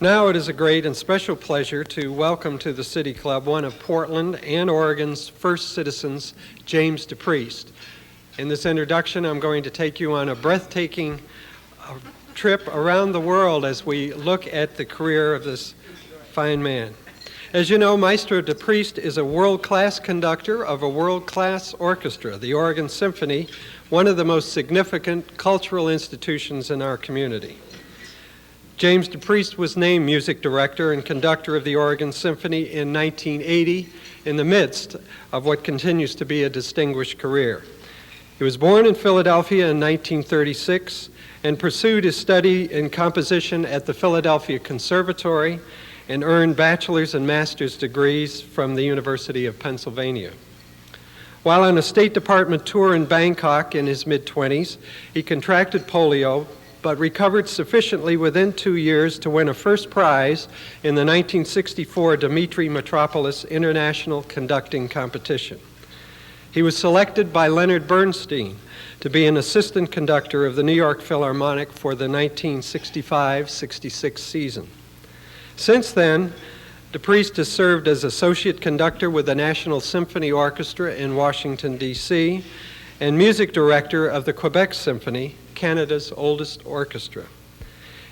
Now it is a great and special pleasure to welcome to the City Club one of Portland and Oregon's first citizens, James DePreist. In this introduction, I'm going to take you on a breathtaking trip around the world as we look at the career of this fine man. As you know, Maestro James DePreist is a world-class conductor of a world-class orchestra, the Oregon Symphony, one of the most significant cultural institutions in our community. James DePreist was named music director and conductor of the Oregon Symphony in 1980 in the midst of what continues to be a distinguished career. He was born in Philadelphia in 1936 and pursued his study in composition at the Philadelphia Conservatory and earned bachelor's and master's degrees from the University of Pennsylvania. While on a State Department tour in Bangkok in his mid-20s, he contracted polio, but recovered sufficiently within 2 years to win a first prize in the 1964 Dimitri Metropolis International Conducting Competition. He was selected by Leonard Bernstein to be an assistant conductor of the New York Philharmonic for the 1965-66 season. Since then, DePreist has served as associate conductor with the National Symphony Orchestra in Washington, D.C., and music director of the Quebec Symphony, Canada's oldest orchestra.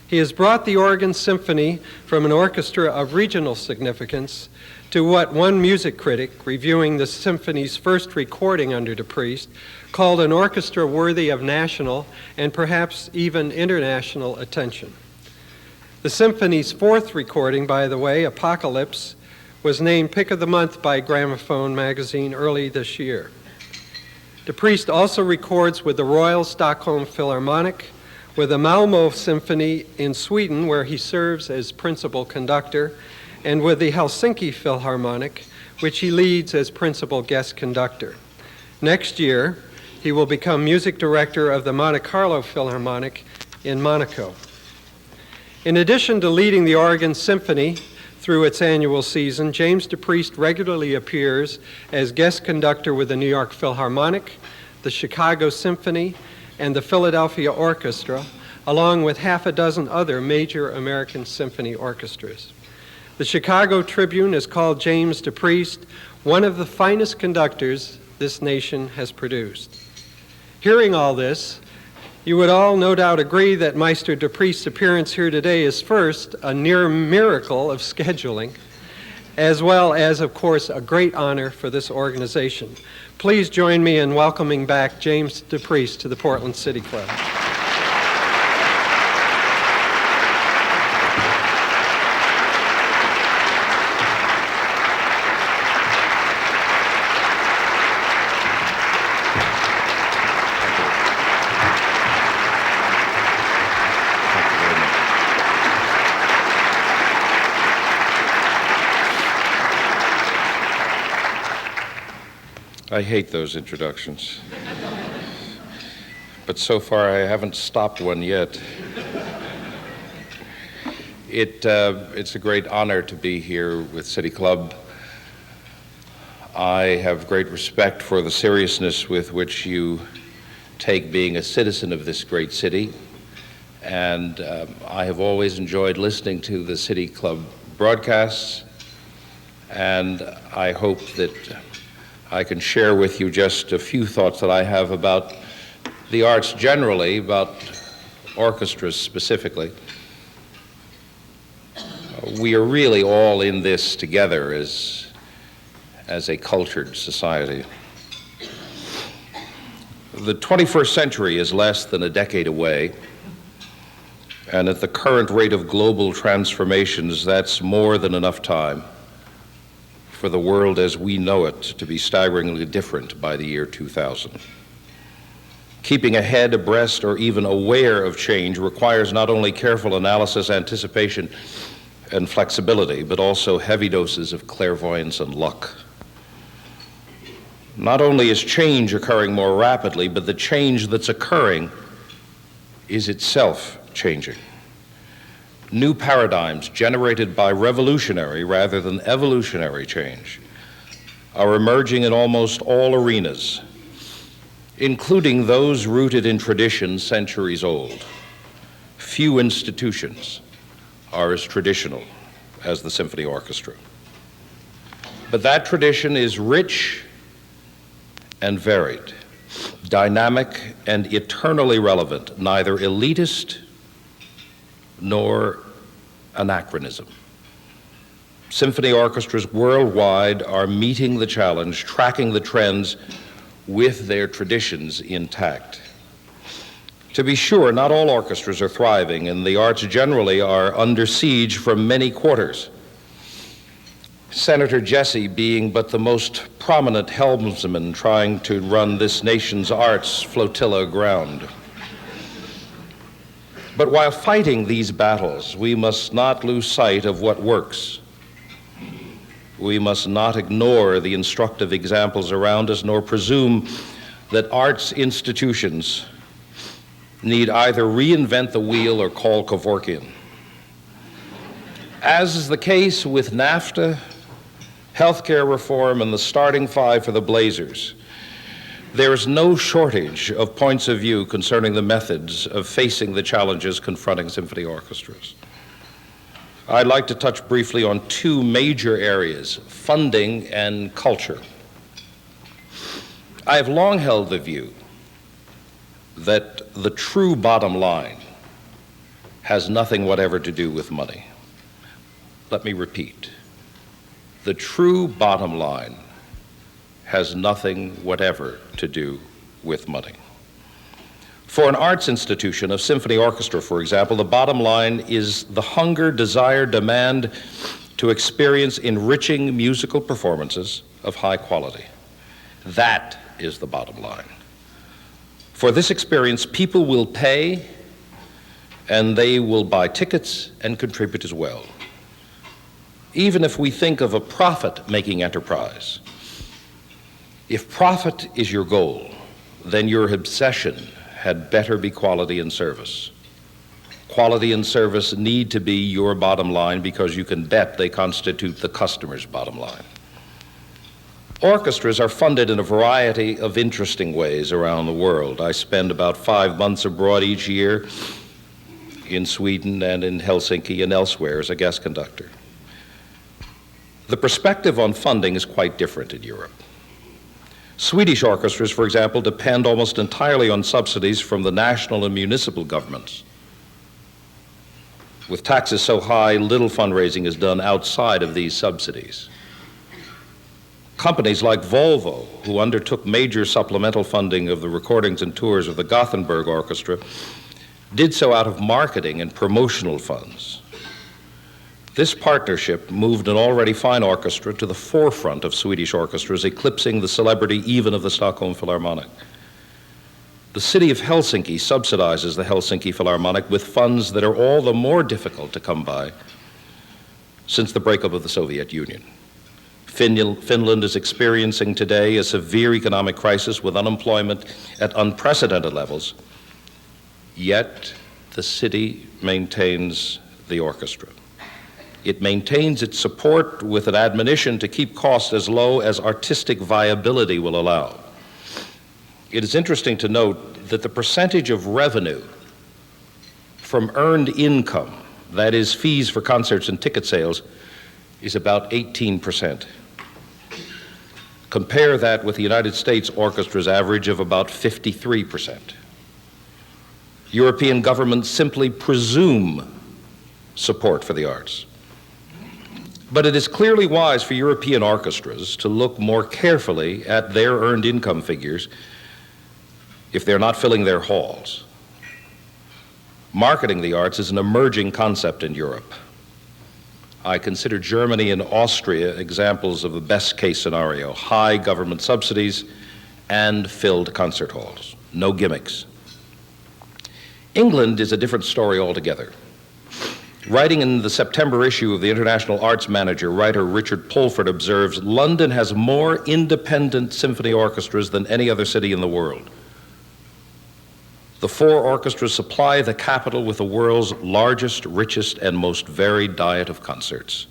He has brought the Oregon Symphony from an orchestra of regional significance to what one music critic, reviewing the symphony's first recording under DePreist, called an orchestra worthy of national and perhaps even international attention. The symphony's fourth recording, by the way, Apocalypse, was named Pick of the Month by Gramophone magazine early this year. DePreist also records with the Royal Stockholm Philharmonic, with the Malmö Symphony in Sweden, where he serves as principal conductor, and with the Helsinki Philharmonic, which he leads as principal guest conductor. Next year, he will become music director of the Monte Carlo Philharmonic in Monaco. In addition to leading the Oregon Symphony through its annual season, James DePreist regularly appears as guest conductor with the New York Philharmonic, the Chicago Symphony, and the Philadelphia Orchestra, along with half a dozen other major American symphony orchestras. The Chicago Tribune has called James DePreist one of the finest conductors this nation has produced. Hearing all this, you would all no doubt agree that Maestro DePreist's appearance here today is first a near miracle of scheduling, as well as, of course, a great honor for this organization. Please join me in welcoming back James DePreist to the Portland City Club. I hate those introductions, but so far I haven't stopped one yet. It's a great honor to be here with City Club. I have great respect for the seriousness with which you take being a citizen of this great city, and I have always enjoyed listening to the City Club broadcasts, and I hope that I can share with you just a few thoughts that I have about the arts generally, about orchestras specifically. We are really all in this together as a cultured society. The 21st century is less than a decade away, and at the current rate of global transformations, that's more than enough time for the world as we know it to be staggeringly different by the year 2000. Keeping ahead, abreast, or even aware of change requires not only careful analysis, anticipation, and flexibility, but also heavy doses of clairvoyance and luck. Not only is change occurring more rapidly, but the change that's occurring is itself changing. New paradigms generated by revolutionary rather than evolutionary change are emerging in almost all arenas, including those rooted in traditions centuries old. Few institutions are as traditional as the symphony orchestra. But that tradition is rich and varied, dynamic and eternally relevant, neither elitist nor anachronism. Symphony orchestras worldwide are meeting the challenge, tracking the trends with their traditions intact. To be sure, not all orchestras are thriving, and the arts generally are under siege from many quarters. Senator Jesse being but the most prominent helmsman trying to run this nation's arts flotilla aground. But while fighting these battles, we must not lose sight of what works. We must not ignore the instructive examples around us, nor presume that arts institutions need either reinvent the wheel or call Kevorkian. As is the case with NAFTA, healthcare reform, and the starting five for the Blazers, there is no shortage of points of view concerning the methods of facing the challenges confronting symphony orchestras. I'd like to touch briefly on two major areas, funding and culture. I have long held the view that the true bottom line has nothing whatever to do with money. Let me repeat. The true bottom line has nothing whatever to do with money. For an arts institution, a symphony orchestra, for example, the bottom line is the hunger, desire, demand to experience enriching musical performances of high quality. That is the bottom line. For this experience, people will pay, and they will buy tickets and contribute as well. Even if we think of a profit-making enterprise, if profit is your goal, then your obsession had better be quality and service. Quality and service need to be your bottom line because you can bet they constitute the customer's bottom line. Orchestras are funded in a variety of interesting ways around the world. I spend about 5 months abroad each year in Sweden and in Helsinki and elsewhere as a guest conductor. The perspective on funding is quite different in Europe. Swedish orchestras, for example, depend almost entirely on subsidies from the national and municipal governments. With taxes so high, little fundraising is done outside of these subsidies. Companies like Volvo, who undertook major supplemental funding of the recordings and tours of the Gothenburg Orchestra, did so out of marketing and promotional funds. This partnership moved an already fine orchestra to the forefront of Swedish orchestras, eclipsing the celebrity even of the Stockholm Philharmonic. The city of Helsinki subsidizes the Helsinki Philharmonic with funds that are all the more difficult to come by since the breakup of the Soviet Union. Finland is experiencing today a severe economic crisis with unemployment at unprecedented levels, yet the city maintains the orchestra. It maintains its support with an admonition to keep costs as low as artistic viability will allow. It is interesting to note that the percentage of revenue from earned income, that is fees for concerts and ticket sales, is about 18%. Compare that with the United States orchestra's average of about 53%. European governments simply presume support for the arts. But it is clearly wise for European orchestras to look more carefully at their earned income figures if they're not filling their halls. Marketing the arts is an emerging concept in Europe. I consider Germany and Austria examples of the best case scenario: high government subsidies and filled concert halls, no gimmicks. England is a different story altogether. Writing in the September issue of the International Arts Manager, writer Richard Pulford observes, London has more independent symphony orchestras than any other city in the world. The 4 orchestras supply the capital with the world's largest, richest, and most varied diet of concerts.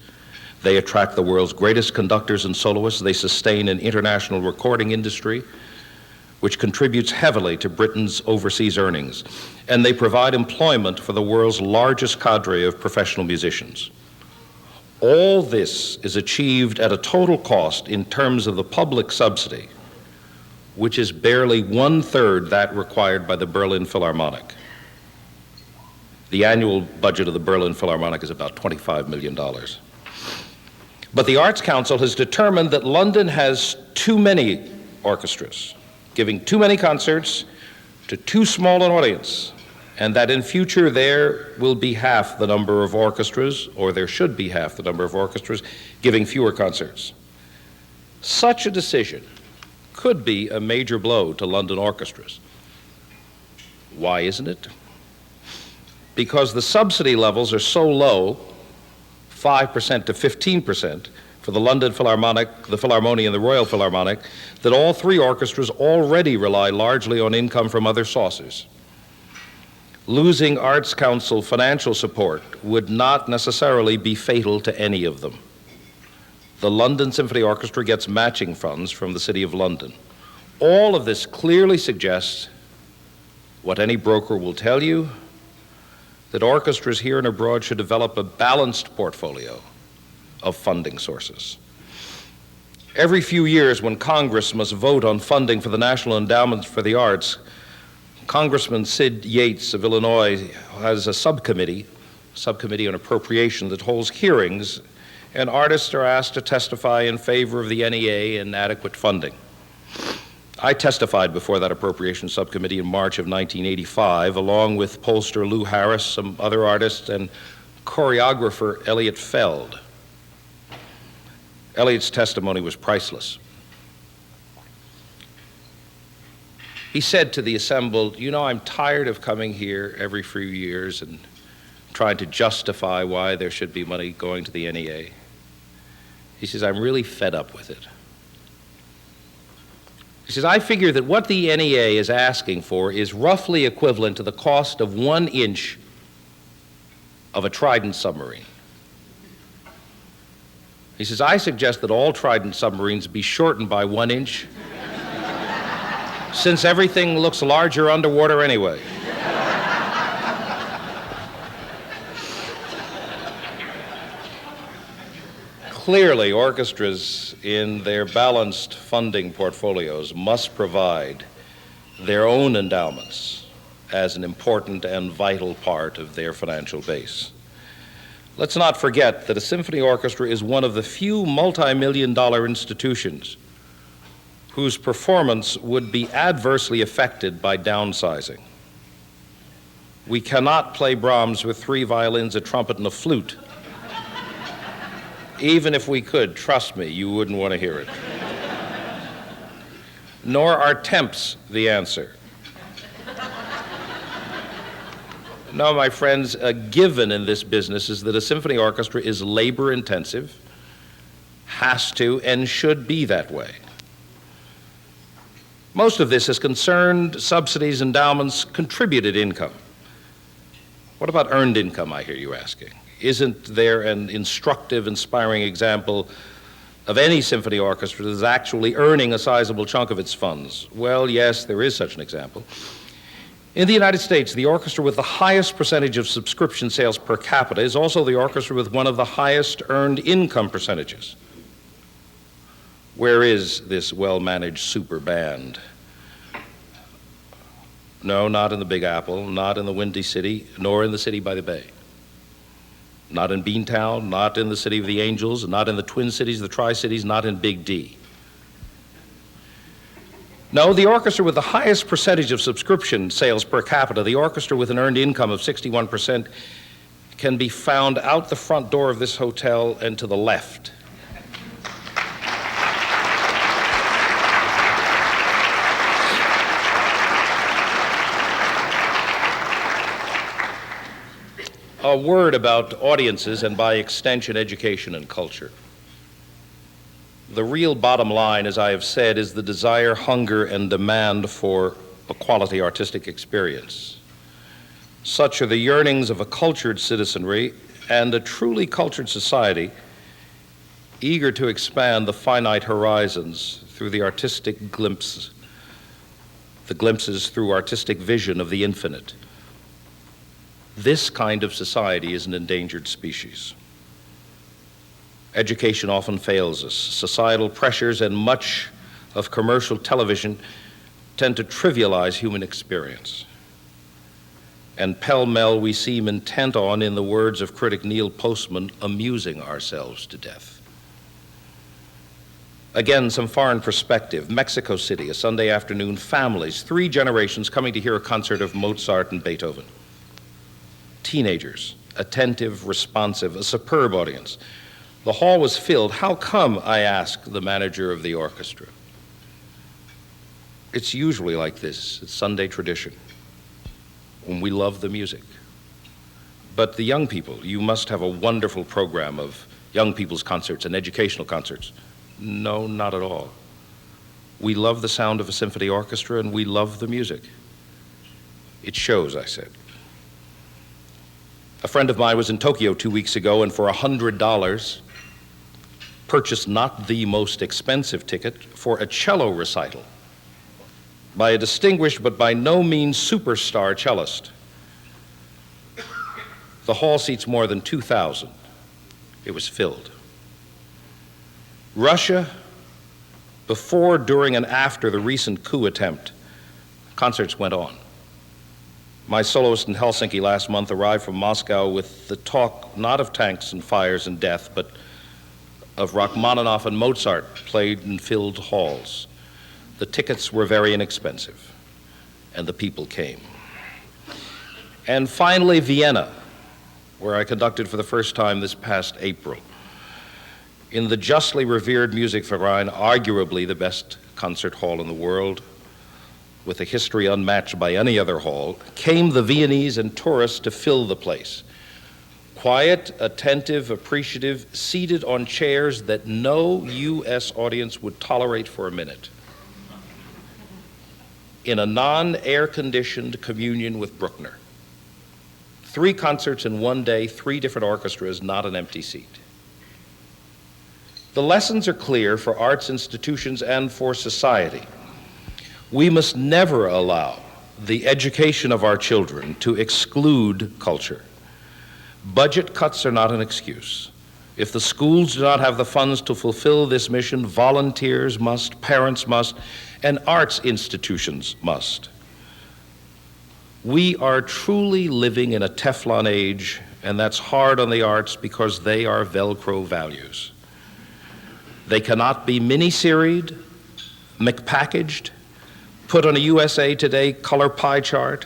They attract the world's greatest conductors and soloists. They sustain an international recording industry which contributes heavily to Britain's overseas earnings, and they provide employment for the world's largest cadre of professional musicians. All this is achieved at a total cost in terms of the public subsidy, which is barely 1/3 that required by the Berlin Philharmonic. The annual budget of the Berlin Philharmonic is about $25 million. But the Arts Council has determined that London has too many orchestras, giving too many concerts to too small an audience, and that in future there will be half the number of orchestras, or there should be half the number of orchestras, giving fewer concerts. Such a decision could be a major blow to London orchestras. Why isn't it? Because the subsidy levels are so low, 5% to 15%, for the London Philharmonic, the Philharmonia, and the Royal Philharmonic, that all three orchestras already rely largely on income from other sources. Losing Arts Council financial support would not necessarily be fatal to any of them. The London Symphony Orchestra gets matching funds from the City of London. All of this clearly suggests what any broker will tell you, that orchestras here and abroad should develop a balanced portfolio of funding sources. Every few years, when Congress must vote on funding for the National Endowment for the Arts, Congressman Sid Yates of Illinois has a subcommittee on appropriation that holds hearings, and artists are asked to testify in favor of the NEA and adequate funding. I testified before that appropriations subcommittee in March of 1985, along with pollster Lou Harris, some other artists, and choreographer Elliot Feld. Elliot's testimony was priceless. He said to the assembled, "You know, I'm tired of coming here every few years and trying to justify why there should be money going to the NEA. He says, I'm really fed up with it. He says, I figure that what the NEA is asking for is roughly equivalent to the cost of 1 inch of a Trident submarine. He says, I suggest that all Trident submarines be shortened by 1 inch, since everything looks larger underwater anyway. Clearly, orchestras in their balanced funding portfolios must provide their own endowments as an important and vital part of their financial base. Let's not forget that a symphony orchestra is one of the few multi-million-dollar institutions whose performance would be adversely affected by downsizing. We cannot play Brahms with 3 violins, a trumpet, and a flute. Even if we could, trust me, you wouldn't want to hear it. Nor are temps the answer. No, my friends, a given in this business is that a symphony orchestra is labor-intensive, has to and should be that way. Most of this has concerned subsidies, endowments, contributed income. What about earned income, I hear you asking? Isn't there an instructive, inspiring example of any symphony orchestra that is actually earning a sizable chunk of its funds? Well, yes, there is such an example. In the United States, the orchestra with the highest percentage of subscription sales per capita is also the orchestra with one of the highest earned income percentages. Where is this well-managed super band? No, not in the Big Apple, not in the Windy City, nor in the city by the bay. Not in Beantown, not in the City of the Angels, not in the Twin Cities, the Tri-Cities, not in Big D. No, the orchestra with the highest percentage of subscription sales per capita, the orchestra with an earned income of 61%, can be found out the front door of this hotel and to the left. A word about audiences and, by extension, education and culture. The real bottom line, as I have said, is the desire, hunger, and demand for a quality artistic experience. Such are the yearnings of a cultured citizenry and a truly cultured society eager to expand the finite horizons through the artistic glimpse the glimpses through artistic vision of the infinite. This kind of society is an endangered species. Education often fails us. Societal pressures and much of commercial television tend to trivialize human experience. And pell-mell we seem intent on, in the words of critic Neil Postman, amusing ourselves to death. Again, some foreign perspective. Mexico City, a Sunday afternoon, families, 3 generations coming to hear a concert of Mozart and Beethoven. Teenagers, attentive, responsive, a superb audience. The hall was filled. How come, I asked the manager of the orchestra. It's usually like this. It's Sunday tradition, when we love the music. But the young people, you must have a wonderful program of young people's concerts and educational concerts. No, not at all. We love the sound of a symphony orchestra, and we love the music. It shows, I said. A friend of mine was in Tokyo 2 weeks ago, and for $100, purchased not the most expensive ticket for a cello recital by a distinguished but by no means superstar cellist. The hall seats more than 2,000. It was filled. Russia, before, during, and after the recent coup attempt, concerts went on. My soloist in Helsinki last month arrived from Moscow with the talk not of tanks and fires and death, but of Rachmaninoff and Mozart played in filled halls. The tickets were very inexpensive, and the people came. And finally, Vienna, where I conducted for the first time this past April. In the justly revered Musikverein, arguably the best concert hall in the world, with a history unmatched by any other hall, came the Viennese and tourists to fill the place. Quiet, attentive, appreciative, seated on chairs that no U.S. audience would tolerate for a minute. In a non-air-conditioned communion with Bruckner. 3 concerts in one day, 3 different orchestras, not an empty seat. The lessons are clear for arts institutions and for society. We must never allow the education of our children to exclude culture. Budget cuts are not an excuse. If the schools do not have the funds to fulfill this mission, volunteers must, parents must, and arts institutions must. We are truly living in a Teflon age, and that's hard on the arts because they are Velcro values. They cannot be mini-seried, McPackaged, put on a USA Today color pie chart.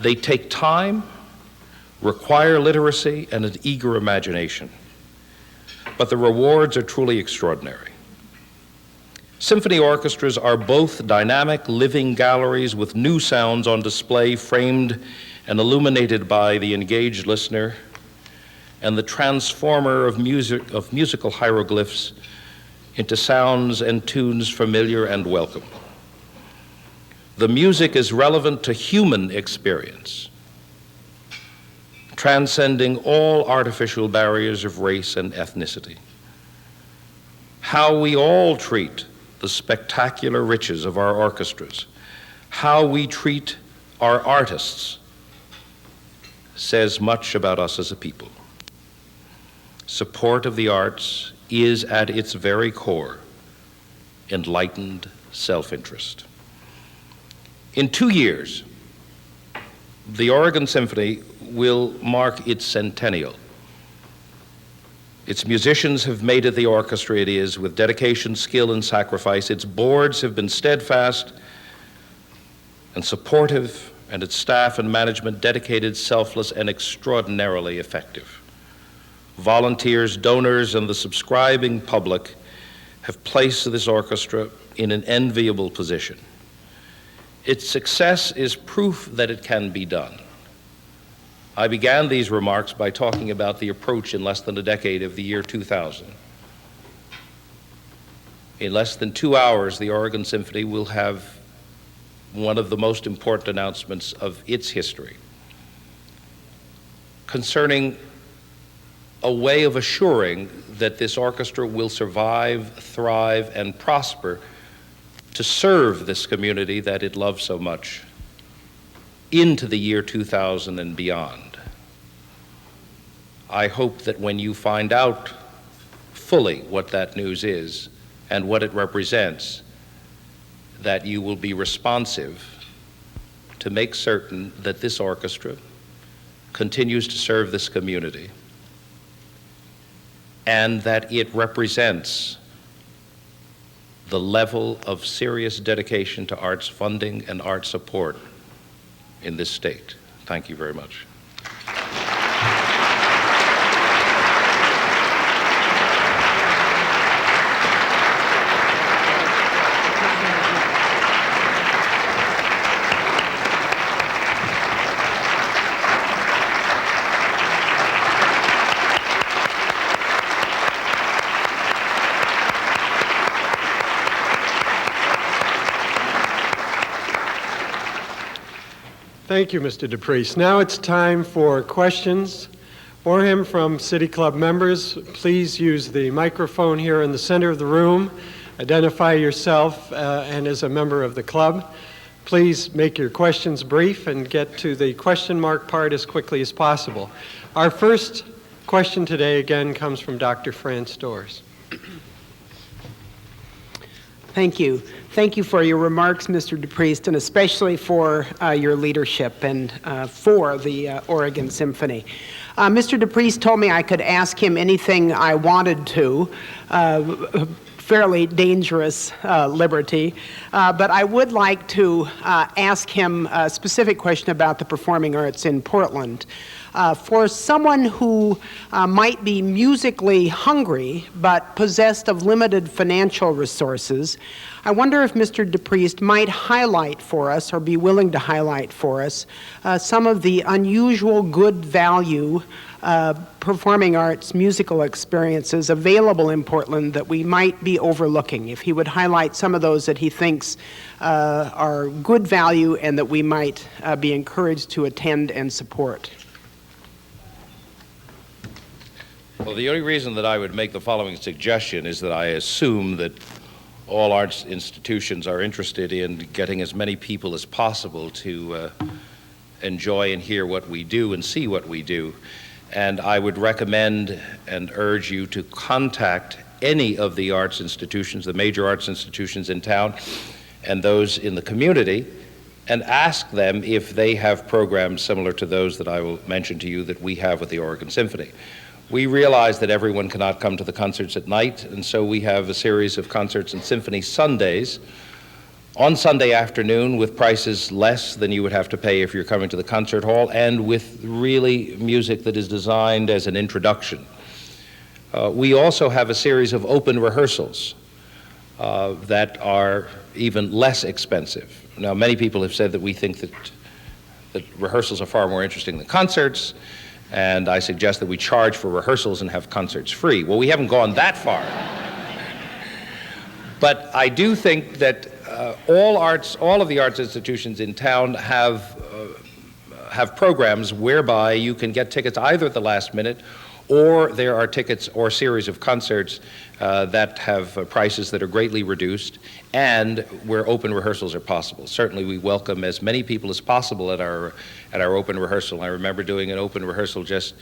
They take time, require literacy, and an eager imagination. But the rewards are truly extraordinary. Symphony orchestras are both dynamic, living galleries with new sounds on display, framed and illuminated by the engaged listener, and the transformer of musical hieroglyphs into sounds and tunes familiar and welcome. The music is relevant to human experience, transcending all artificial barriers of race and ethnicity. How we all treat the spectacular riches of our orchestras, how we treat our artists, says much about us as a people. Support of the arts is at its very core enlightened self-interest. In 2 years, the Oregon Symphony will mark its centennial. Its musicians have made it the orchestra it is with dedication, skill, and sacrifice. Its boards have been steadfast and supportive, and its staff and management dedicated, selfless, and extraordinarily effective. Volunteers, donors, and the subscribing public have placed this orchestra in an enviable position. Its success is proof that it can be done. I began these remarks by talking about the approach in less than a decade of the year 2000. In less than 2 hours, the Oregon Symphony will have one of the most important announcements of its history concerning a way of assuring that this orchestra will survive, thrive, and prosper to serve this community that it loves so much into the year 2000 and beyond. I hope that when you find out fully what that news is and what it represents, that you will be responsive to make certain that this orchestra continues to serve this community and that it represents the level of serious dedication to arts funding and art support in this state. Thank you very much. Thank you, Mr. DePreist. Now it's time for questions for him from City Club members. Please use the microphone here in the center of the room. Identify yourself and as a member of the club. Please make your questions brief and get to the question mark part as quickly as possible. Our first question today again comes from Dr. Fran Storrs. Thank you. Thank you for your remarks, Mr. DePreist, and especially for your leadership and for the Oregon Symphony. Mr. DePreist told me I could ask him anything I wanted to, fairly dangerous liberty, but I would like to ask him a specific question about the performing arts in Portland. For someone who might be musically hungry but possessed of limited financial resources, I wonder if Mr. DePreist might highlight for us, or be willing to highlight for us, some of the unusual good value performing arts musical experiences available in Portland that we might be overlooking. If he would highlight some of those that he thinks are good value and that we might be encouraged to attend and support. Well, the only reason that I would make the following suggestion is that I assume that all arts institutions are interested in getting as many people as possible to enjoy and hear what we do and see what we do. And I would recommend and urge you to contact any of the arts institutions, the major arts institutions in town, and those in the community, and ask them if they have programs similar to those that I will mention to you that we have with the Oregon Symphony. We realize that everyone cannot come to the concerts at night, and so we have a series of concerts and symphony Sundays on Sunday afternoon with prices less than you would have to pay if you're coming to the concert hall, and with really music that is designed as an introduction. We also have a series of open rehearsals that are even less expensive. Now, many people have said that we think that rehearsals are far more interesting than concerts, and I suggest that we charge for rehearsals and have concerts free. Well, we haven't gone that far. But I do think that all of the arts institutions in town have programs whereby you can get tickets either at the last minute, or there are tickets or series of concerts that have prices that are greatly reduced, and where open rehearsals are possible. Certainly we welcome as many people as possible at our open rehearsal. I remember doing an open rehearsal just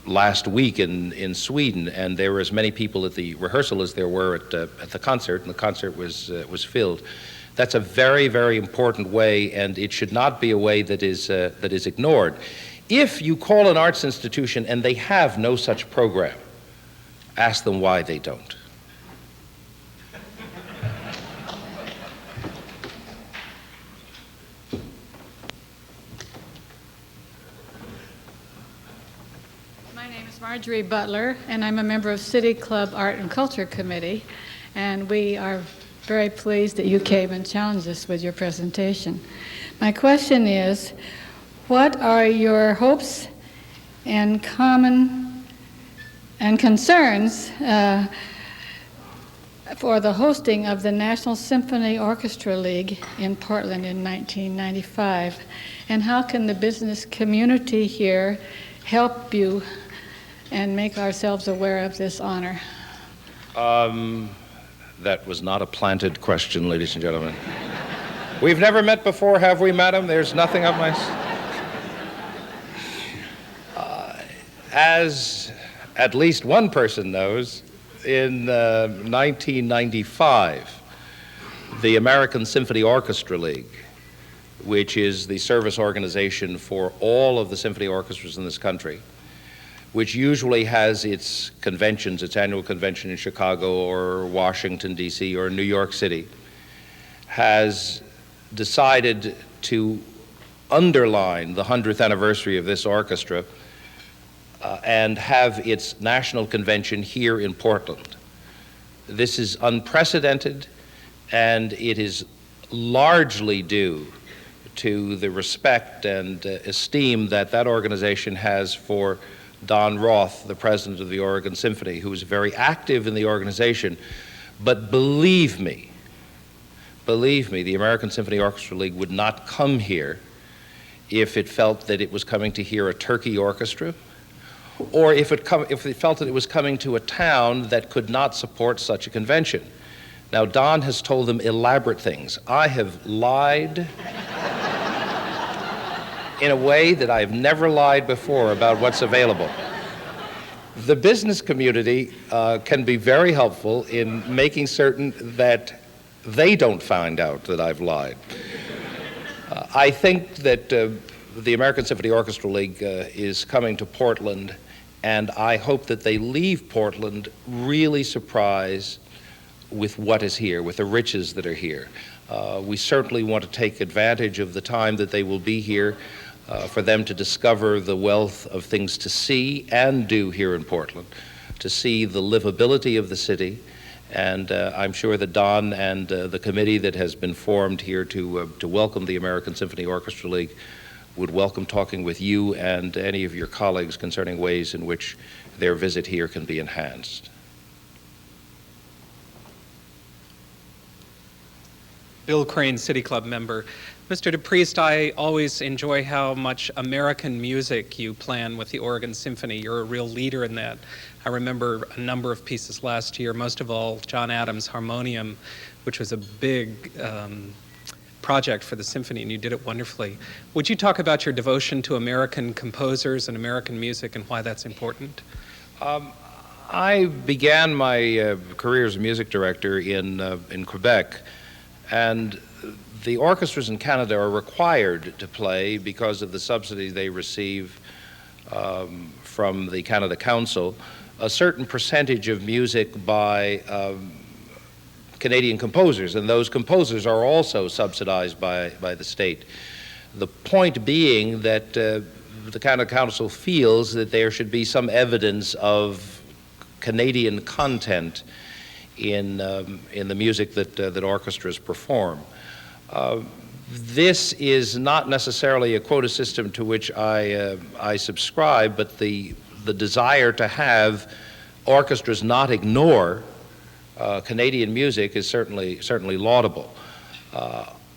last week in Sweden, and there were as many people at the rehearsal as there were at the concert, and the concert was filled. That's a very, very important way, and it should not be a way that is ignored. If you call an arts institution and they have no such program, ask them why they don't. My name is Marjorie Butler, and I'm a member of City Club Art and Culture Committee, and we are very pleased that you came and challenged us with your presentation. My question is, what are your hopes and concerns for the hosting of the National Symphony Orchestra League in Portland in 1995? And how can the business community here help you and make ourselves aware of this honor? That was not a planted question, ladies and gentlemen. We've never met before, have we, madam? There's nothing up my... As at least one person knows, in 1995, the American Symphony Orchestra League, which is the service organization for all of the symphony orchestras in this country, which usually has its conventions, its annual convention in Chicago or Washington, D.C., or New York City, has decided to underline the 100th anniversary of this orchestra and have its national convention here in Portland. This is unprecedented, and it is largely due to the respect and esteem that that organization has for Don Roth, the president of the Oregon Symphony, who is very active in the organization. But believe me, the American Symphony Orchestra League would not come here if it felt that it was coming to hear a turkey orchestra, or if it felt that it was coming to a town that could not support such a convention. Now, Don has told them elaborate things. I have lied in a way that I've never lied before about what's available. The business community can be very helpful in making certain that they don't find out that I've lied. I think that the American Symphony Orchestra League is coming to Portland, and I hope that they leave Portland really surprised with what is here, with the riches that are here. We certainly want to take advantage of the time that they will be here for them to discover the wealth of things to see and do here in Portland, to see the livability of the city. And I'm sure that Don and the committee that has been formed here to welcome the American Symphony Orchestra League would welcome talking with you and any of your colleagues concerning ways in which their visit here can be enhanced. Bill Crane, City Club member. Mr. DePreist, I always enjoy how much American music you plan with the Oregon Symphony. You're a real leader in that. I remember a number of pieces last year, most of all John Adams' Harmonium, which was a big project for the symphony, and you did it wonderfully. Would you talk about your devotion to American composers and American music and why that's important? I began my career as a music director in Quebec, and the orchestras in Canada are required to play, because of the subsidy they receive from the Canada Council, a certain percentage of music by Canadian composers, and those composers are also subsidized by the state. The point being that the Canada Council feels that there should be some evidence of Canadian content in the music that orchestras perform. This is not necessarily a quota system to which I subscribe, but the desire to have orchestras not ignore Canadian music is certainly laudable.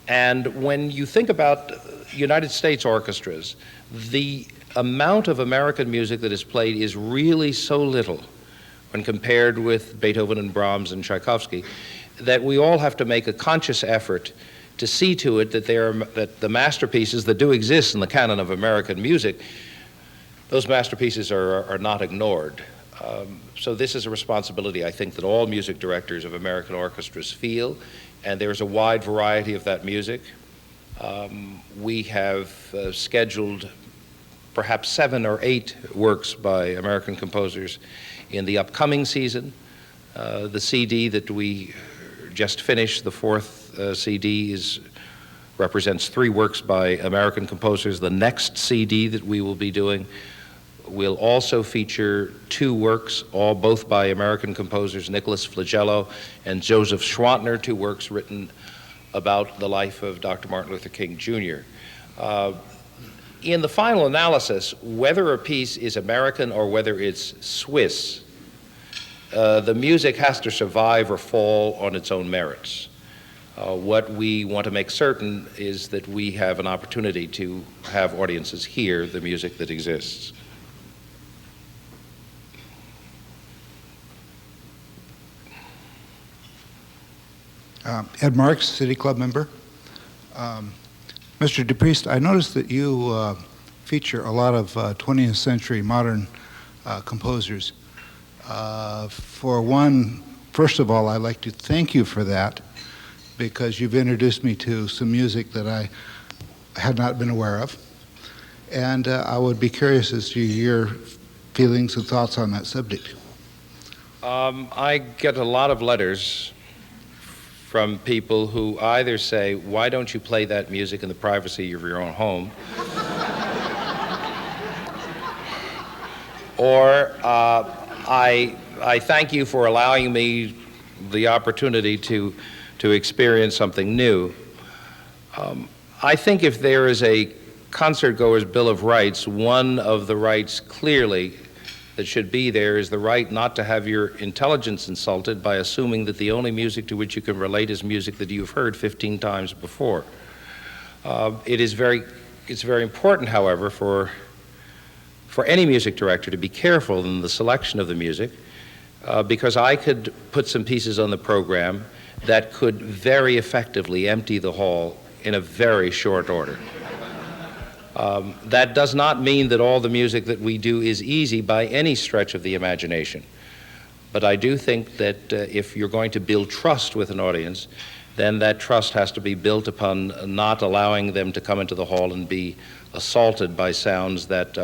And when you think about United States orchestras, the amount of American music that is played is really so little when compared with Beethoven and Brahms and Tchaikovsky, that we all have to make a conscious effort to see to it that that the masterpieces that do exist in the canon of American music, those masterpieces are not ignored. So this is a responsibility, I think, that all music directors of American orchestras feel, and there's a wide variety of that music. We have scheduled perhaps 7 or 8 works by American composers in the upcoming season. The CD that we just finished, the 4th CD, represents 3 works by American composers. The next CD that we will be doing will also feature 2 works, both by American composers, Nicholas Flagello and Joseph Schwantner, 2 works written about the life of Dr. Martin Luther King, Jr. In the final analysis, whether a piece is American or whether it's Swiss, the music has to survive or fall on its own merits. What we want to make certain is that we have an opportunity to have audiences hear the music that exists. Ed Marks, City Club member. Mr. DePreist, I noticed that you feature a lot of 20th century modern composers. For one, first of all, I'd like to thank you for that, because you've introduced me to some music that I had not been aware of. And I would be curious as to your feelings and thoughts on that subject. I get a lot of letters from people who either say, why don't you play that music in the privacy of your own home? Or I thank you for allowing me the opportunity to experience something new. I think if there is a concert-goer's Bill of Rights, one of the rights clearly that should be there is the right not to have your intelligence insulted by assuming that the only music to which you can relate is music that you've heard 15 times before. It's very important, however, for any music director to be careful in the selection of the music, because I could put some pieces on the program that could very effectively empty the hall in a very short order. That does not mean that all the music that we do is easy by any stretch of the imagination. But I do think that if you're going to build trust with an audience, then that trust has to be built upon not allowing them to come into the hall and be assaulted by sounds that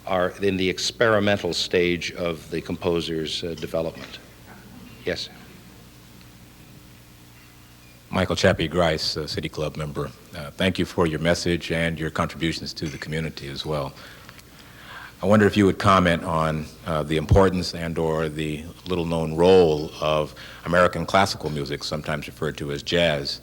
are in the experimental stage of the composer's development. Yes. Michael Chappie Grice, City Club member. Thank you for your message and your contributions to the community as well. I wonder if you would comment on the importance and/or the little-known role of American classical music, sometimes referred to as jazz,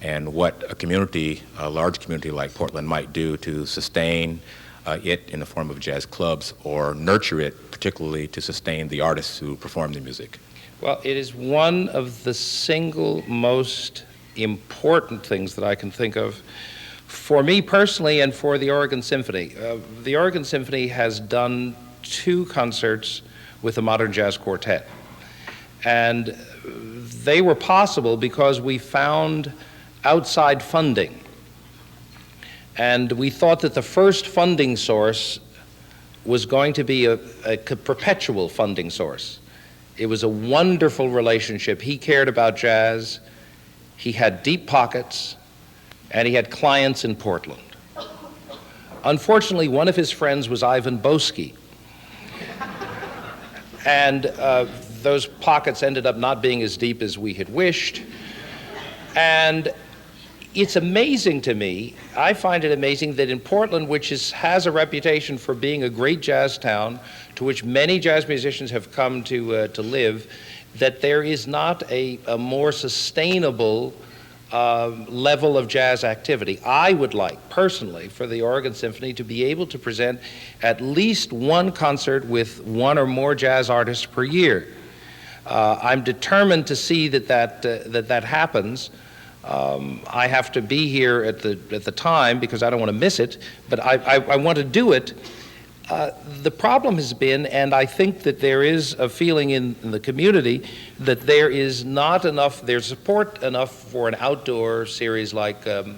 and what a large community like Portland might do to sustain it in the form of jazz clubs, or nurture it, particularly to sustain the artists who perform the music. Well, it is one of the single most important things that I can think of for me personally and for the Oregon Symphony. The Oregon Symphony has done 2 concerts with a modern jazz quartet. And they were possible because we found outside funding. And we thought that the first funding source was going to be a perpetual funding source. It was a wonderful relationship. He cared about jazz, he had deep pockets, and he had clients in Portland. Unfortunately, one of his friends was Ivan Boesky. And those pockets ended up not being as deep as we had wished. And it's amazing to me, I find it amazing that in Portland, which has a reputation for being a great jazz town, to which many jazz musicians have come to live, that there is not a more sustainable level of jazz activity. I would like, personally, for the Oregon Symphony to be able to present at least one concert with one or more jazz artists per year. I'm determined to see that happens. I have to be here at the time because I don't want to miss it, but I want to do it. The problem has been, and I think that there is a feeling in the community that there is not enough, there's support enough for an outdoor series like the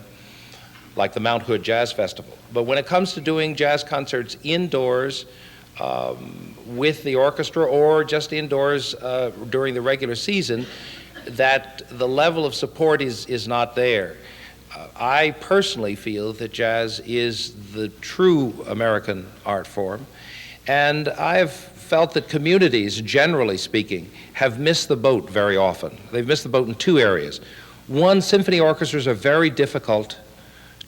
Mount Hood Jazz Festival. But when it comes to doing jazz concerts indoors with the orchestra or just indoors during the regular season, that the level of support is not there. I personally feel that jazz is the true American art form, and I have felt that communities, generally speaking, have missed the boat very often. They've missed the boat in 2 areas. One, symphony orchestras are very difficult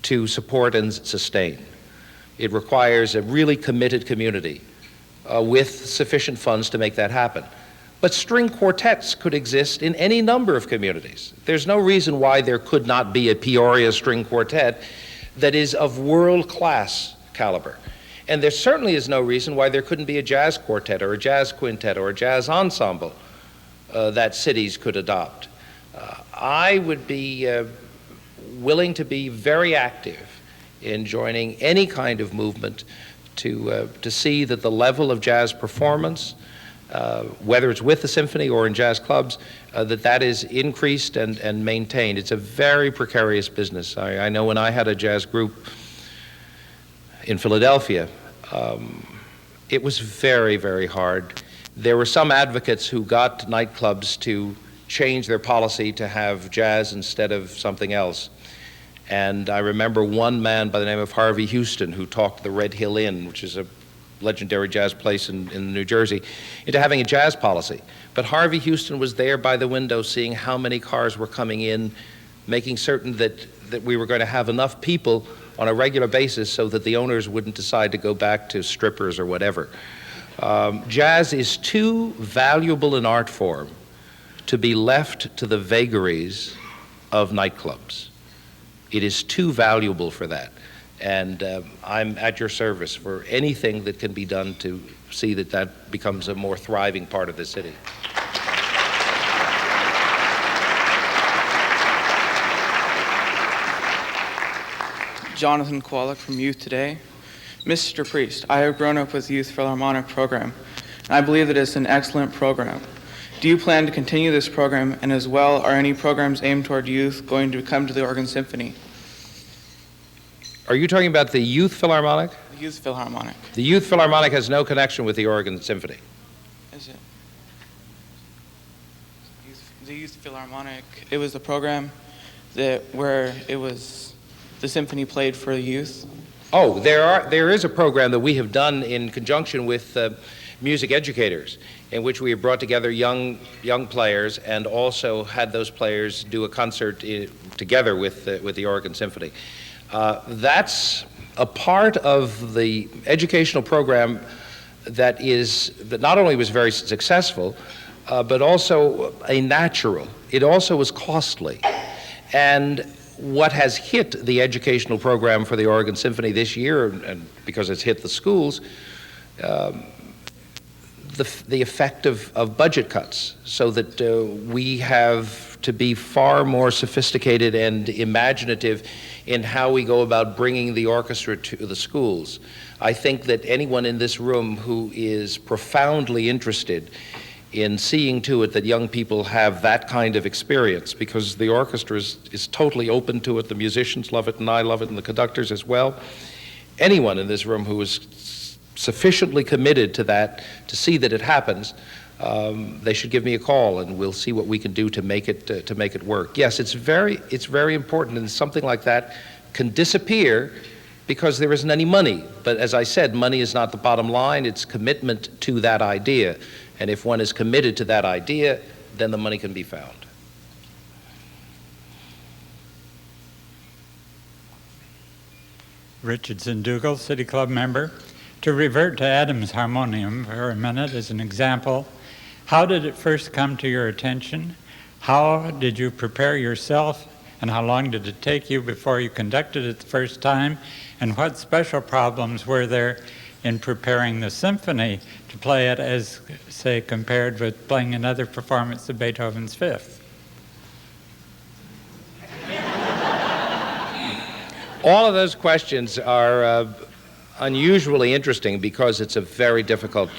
to support and sustain. It requires a really committed community with sufficient funds to make that happen. But string quartets could exist in any number of communities. There's no reason why there could not be a Peoria string quartet that is of world-class caliber. And there certainly is no reason why there couldn't be a jazz quartet or a jazz quintet or a jazz ensemble that cities could adopt. I would be willing to be very active in joining any kind of movement to see that the level of jazz performance whether it's with the symphony or in jazz clubs, that is increased and maintained. It's a very precarious business. I know when I had a jazz group in Philadelphia, it was very, very hard. There were some advocates who got nightclubs to change their policy to have jazz instead of something else. And I remember one man by the name of Harvey Houston, who talked the Red Hill Inn, which is a legendary jazz place in New Jersey, into having a jazz policy. But Harvey Houston was there by the window seeing how many cars were coming in, making certain that we were going to have enough people on a regular basis so that the owners wouldn't decide to go back to strippers or whatever. Jazz is too valuable an art form to be left to the vagaries of nightclubs. It is too valuable for that. And I'm at your service for anything that can be done to see that that becomes a more thriving part of the city. Jonathan Kowalik from Youth Today. Mr. Depriest, I have grown up with the Youth Philharmonic program, and I believe that it's an excellent program. Do you plan to continue this program, and as well, are any programs aimed toward youth going to come to the Oregon Symphony? Are you talking about the Youth Philharmonic? The Youth Philharmonic. The Youth Philharmonic has no connection with the Oregon Symphony. Is it? The Youth Philharmonic, it was the program where it was the symphony played for the youth? Oh, there is a program that we have done in conjunction with music educators, in which we have brought together young players and also had those players do a concert together with the Oregon Symphony. That's a part of the educational program that not only was very successful, but also a natural. It also was costly. And what has hit the educational program for the Oregon Symphony this year, and because it's hit the schools, the effect of budget cuts, so that we have to be far more sophisticated and imaginative in how we go about bringing the orchestra to the schools. I think that anyone in this room who is profoundly interested in seeing to it that young people have that kind of experience, because the orchestra is totally open to it, the musicians love it, and I love it, and the conductors as well. Anyone in this room who is sufficiently committed to that, to see that it happens, they should give me a call, and we'll see what we can do to make it work. Yes, it's very important, and something like that can disappear because there isn't any money. But as I said, money is not the bottom line, it's commitment to that idea. And if one is committed to that idea, then the money can be found. Richardson Dougal, City Club member. To revert to Adams' harmonium for a minute as an example, how did it first come to your attention? How did you prepare yourself? And how long did it take you before you conducted it the first time? And what special problems were there in preparing the symphony to play it as, say, compared with playing another performance of Beethoven's Fifth? All of those questions are unusually interesting because it's a very difficult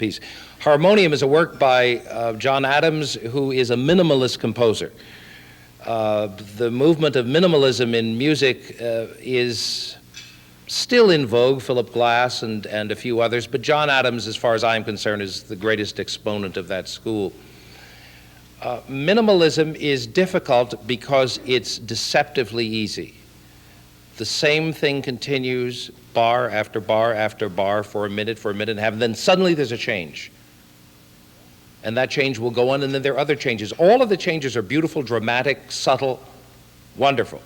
piece. Harmonium is a work by John Adams, who is a minimalist composer. The movement of minimalism in music is still in vogue, Philip Glass and a few others, but John Adams, as far as I'm concerned, is the greatest exponent of that school. Minimalism is difficult because it's deceptively easy. The same thing continues bar after bar after bar for a minute and a half, and then suddenly there's a change. And that change will go on, and then there are other changes. All of the changes are beautiful, dramatic, subtle, wonderful.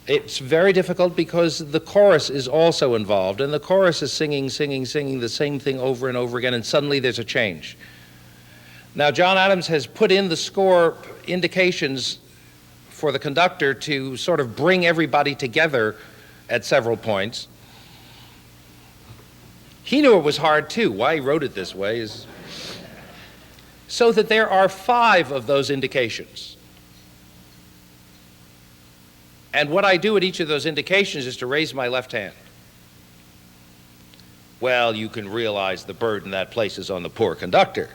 It's very difficult because the chorus is also involved, and the chorus is singing the same thing over and over again, and suddenly there's a change. Now, John Adams has put in the score indications for the conductor to sort of bring everybody together at several points. He knew it was hard too. Why he wrote it this way is so that there are 5 of those indications. And what I do at each of those indications is to raise my left hand. Well, you can realize the burden that places on the poor conductor.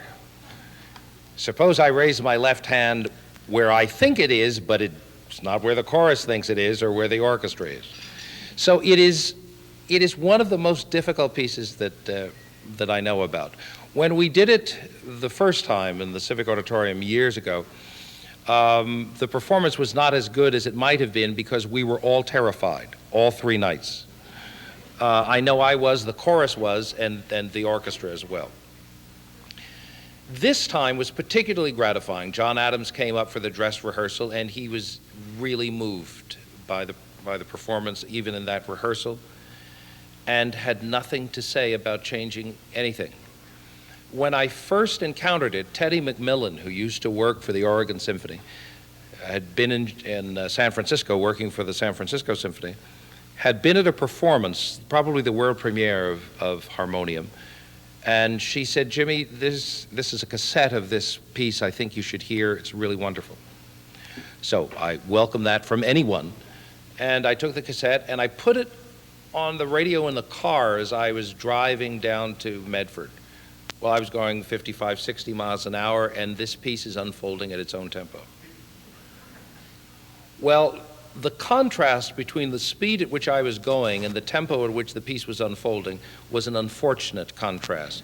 Suppose I raise my left hand where I think it is, but it's not where the chorus thinks it is or where the orchestra is. So it is one of the most difficult pieces that I know about. When we did it the first time in the Civic Auditorium years ago, the performance was not as good as it might have been because we were all terrified, all 3 nights. I know I was, the chorus was, and the orchestra as well. This time was particularly gratifying. John Adams came up for the dress rehearsal, and he was really moved by the performance, even in that rehearsal, and had nothing to say about changing anything. When I first encountered it, Teddy McMillan, who used to work for the Oregon Symphony, had been in San Francisco working for the San Francisco Symphony, had been at a performance, probably the world premiere of Harmonium, and she said, "Jimmy, this is a cassette of this piece. I think you should hear. It's really wonderful." So I welcome that from anyone, and I took the cassette and I put it on the radio in the car as I was driving down to Medford. Well, I was going 55, 60 miles an hour, and this piece is unfolding at its own tempo. Well, the contrast between the speed at which I was going and the tempo at which the piece was unfolding was an unfortunate contrast.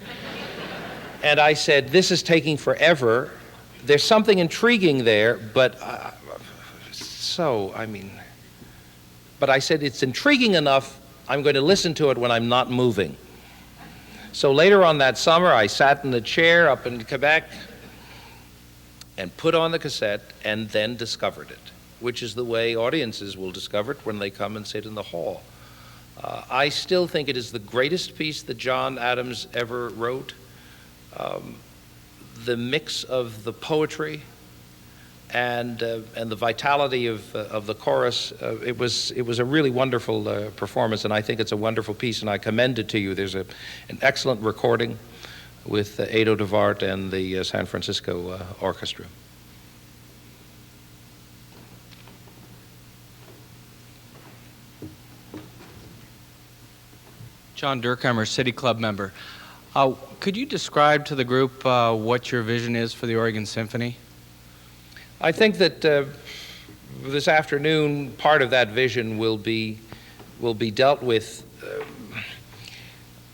And I said, "This is taking forever. There's something intriguing there, but but I said, it's intriguing enough, I'm going to listen to it when I'm not moving." So later on that summer, I sat in the chair up in Quebec and put on the cassette and then discovered it, which is the way audiences will discover it when they come and sit in the hall. I still think it is the greatest piece that John Adams ever wrote. The mix of the poetry and the vitality of the chorus, it was a really wonderful performance, and I think it's a wonderful piece, and I commend it to you. There's an excellent recording with Edo DeVart and the San Francisco Orchestra. John Durkheimer, City Club member. Could you describe to the group what your vision is for the Oregon Symphony? I think that this afternoon, part of that vision will be dealt with.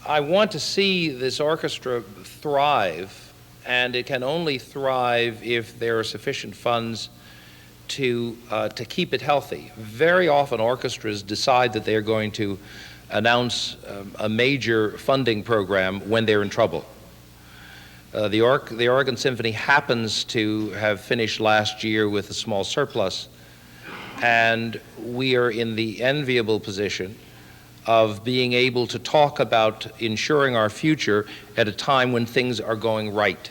I want to see this orchestra thrive, and it can only thrive if there are sufficient funds to keep it healthy. Very often, orchestras decide that they're going to announce a major funding program when they're in trouble. The Oregon Symphony happens to have finished last year with a small surplus, and we are in the enviable position of being able to talk about ensuring our future at a time when things are going right.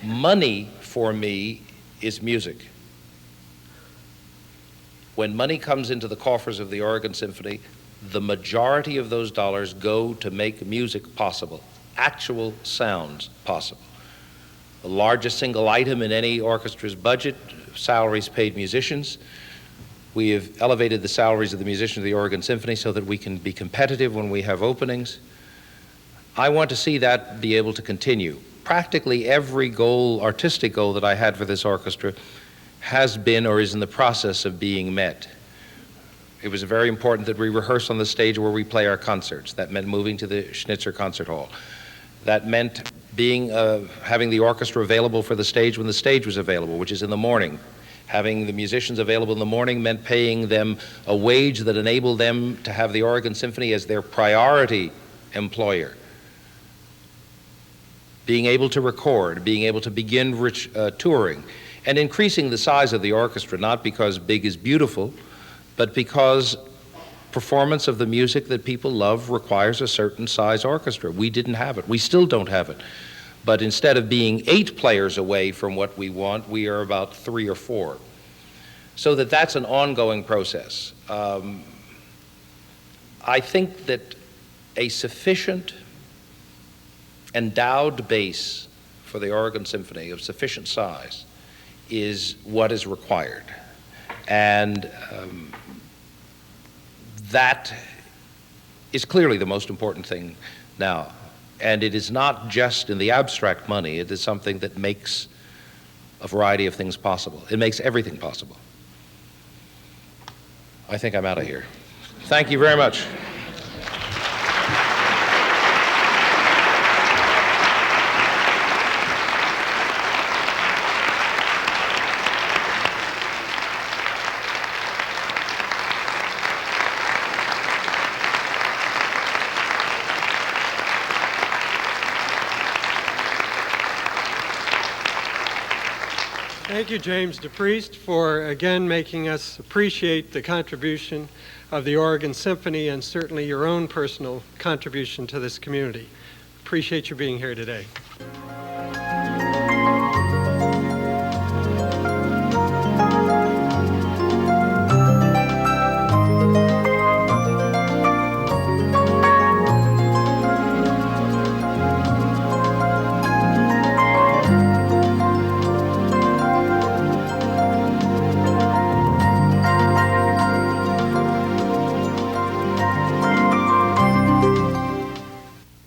Money, for me, is music. When money comes into the coffers of the Oregon Symphony, the majority of those dollars go to make music possible, actual sounds possible. The largest single item in any orchestra's budget, salaries paid musicians. We have elevated the salaries of the musicians of the Oregon Symphony so that we can be competitive when we have openings. I want to see that be able to continue. Practically every goal, artistic goal that I had for this orchestra has been or is in the process of being met. It was very important that we rehearse on the stage where we play our concerts. That meant moving to the Schnitzer Concert Hall. That meant having the orchestra available for the stage when the stage was available, which is in the morning. Having the musicians available in the morning meant paying them a wage that enabled them to have the Oregon Symphony as their priority employer. Being able to record, being able to begin touring, and increasing the size of the orchestra, not because big is beautiful, but because performance of the music that people love requires a certain size orchestra. We didn't have it. We still don't have it. But instead of being 8 players away from what we want, we are about 3 or 4. So that's an ongoing process. I think that a sufficient endowed base for the Oregon Symphony of sufficient size is what is required. And that is clearly the most important thing now. And it is not just in the abstract money, it is something that makes a variety of things possible. It makes everything possible. I think I'm out of here. Thank you very much. Thank you, James DePreist, for again making us appreciate the contribution of the Oregon Symphony and certainly your own personal contribution to this community. Appreciate you being here today.